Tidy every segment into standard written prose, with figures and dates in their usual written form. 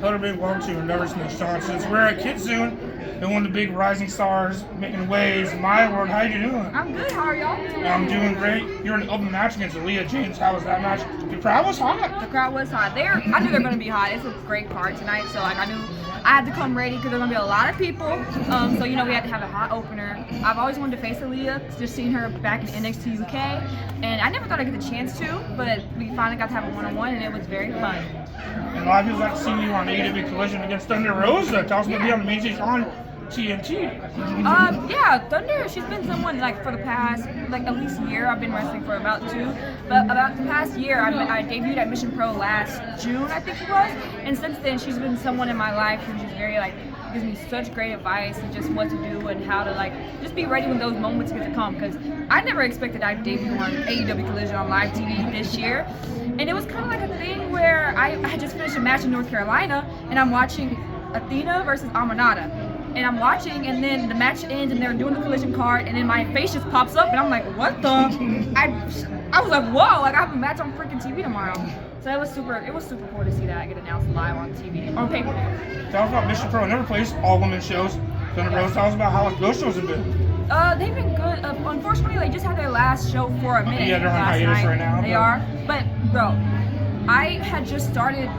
Hello, big welcome to Never Smith Johnson. We're at Kitsune, and one of the big rising stars making waves in my world. How you doing? I'm good. How are y'all doing? I'm doing great. You're in an open match against Aaliyah James. How was that match? The crowd was hot. The crowd was hot. I knew they were going to be hot. It's a great card tonight, so I knew I had to come ready because there's going to be a lot of people. So we had to have a hot opener. I've always wanted to face Aaliyah, just seen her back in NXT UK, and I never thought I'd get the chance to, but we finally got to have a one-on-one, and it was very fun. And a lot of people like to see you on AEW Collision against Thunder Rosa. Tell us about being on the main stage on TNT. Yeah, Thunder, she's been someone for the past at least year. I've been wrestling for about 2, but about the past year I debuted at Mission Pro last June, I think it was, and since then she's been someone in my life who's just very gives me such great advice and just what to do and how to just be ready when those moments get to come, because I never expected I'd debut on AEW Collision on live TV this year, and it was kind of like a thing where I had just finished a match in North Carolina and I'm watching Athena versus Amanada. And I'm watching, and then the match ends, and they're doing the collision card, and then my face just pops up, and I'm like, what the? I was like, whoa! I have a match on freaking TV tomorrow. So it was super cool to see that get announced live on TV, on pay-per-view. Tell us about Mission Pro. Never plays all women shows. Thunder Rosa, tell us about how those shows have been. They've been good. Unfortunately, they just had their last show for a minute. Yeah, they're on last hiatus night. right now. They are, but bro, I had just started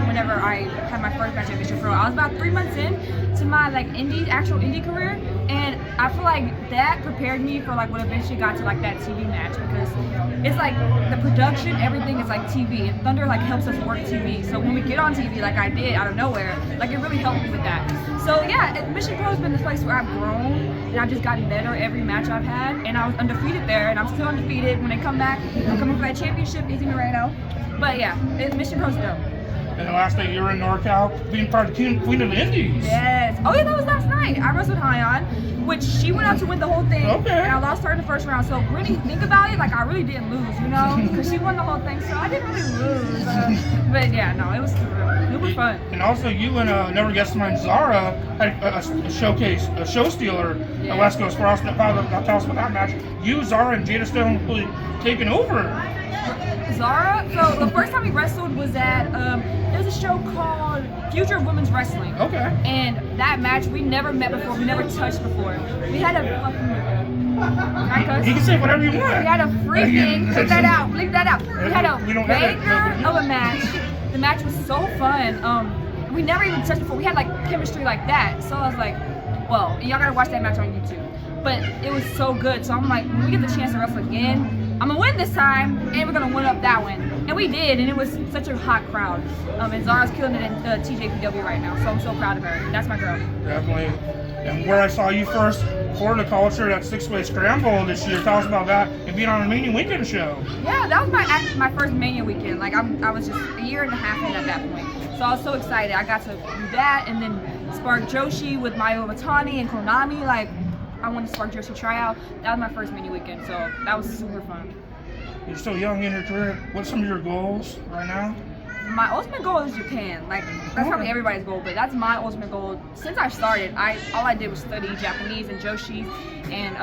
whenever I had my first match at Mission Pro. I was about 3 months in to my actual indie career, and I feel like that prepared me for what eventually got to that TV match, because it's the production, everything is TV, and Thunder helps us work TV. So when we get on TV like I did out of nowhere, it really helped me with that. So yeah, Mission Pro has been the place where I've grown, and I've just gotten better every match I've had, and I was undefeated there, and I'm still undefeated. When they come back, I'm coming for that championship, Izzy Moreno. But yeah, Mission Pro's dope. And the last day you were in NorCal, being part of the Queen of the Indies. Yes. Oh yeah, that was last night. I wrestled Hyon, which she went out to win the whole thing. Okay. And I lost her in the first round. So when you think about it, I really didn't lose, because she won the whole thing. So I didn't really lose. But yeah, no, it was super fun. And also you and Never Guess Mine Zara had a showcase, a show stealer at West Coast Cross. Tell us about that match. You, Zara, and Jada Stone really taking over. Zara, so the first time we wrestled was at there's a show called Future of Women's Wrestling. Okay. And that match, we never met before, we never touched before. We had a fucking... You can say whatever you want. We had a freaking... Cut that out, bleep that out. We had a banger of a match. The match was so fun. We never even touched before. We had chemistry like that. So I was like, whoa, y'all gotta watch that match on YouTube. But it was so good. So I'm like, when we get the chance to wrestle again, I'm gonna win this time, and we're gonna win up that one. And we did, and it was such a hot crowd. And Zara's killing it in TJPW right now, so I'm so proud of her. That's my girl. Definitely. And where I saw you first, Florida Culture, that 6-way scramble this year. Tell us about that and being on a Mania Weekend show. Yeah, that was my first Mania Weekend. I was just a year and a half in at that point. So I was so excited. I got to do that, and then Spark Joshi with Mayu Iwatani and Konami. I wanted to Spark Joshi tryout. That was my first Mania Weekend, so that was super fun. You're so young in your career. What's some of your goals right now? My ultimate goal is Japan. That's probably everybody's goal, but that's my ultimate goal. Since I started, all I did was study Japanese and Joshi, and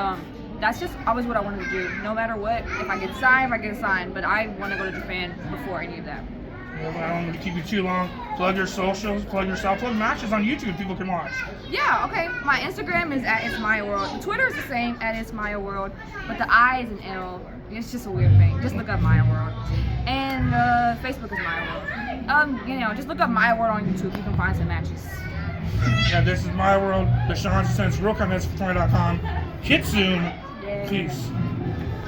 that's just always what I wanted to do. No matter what, if I get signed, but I want to go to Japan before any of that. Well, I don't want to keep you too long. Plug your socials, plug yourself, plug matches on YouTube people can watch. Yeah, okay. My Instagram is at It's Maya World. The Twitter is the same, at It's Maya World, but the I is an L. It's just a weird thing. Just look up Maya World. And Facebook is Maya World. Just look up Maya World on YouTube. You can find some matches. Yeah, this is Maya World. The Sean Sense, Real Comments for 20.com. Kitsune. Peace.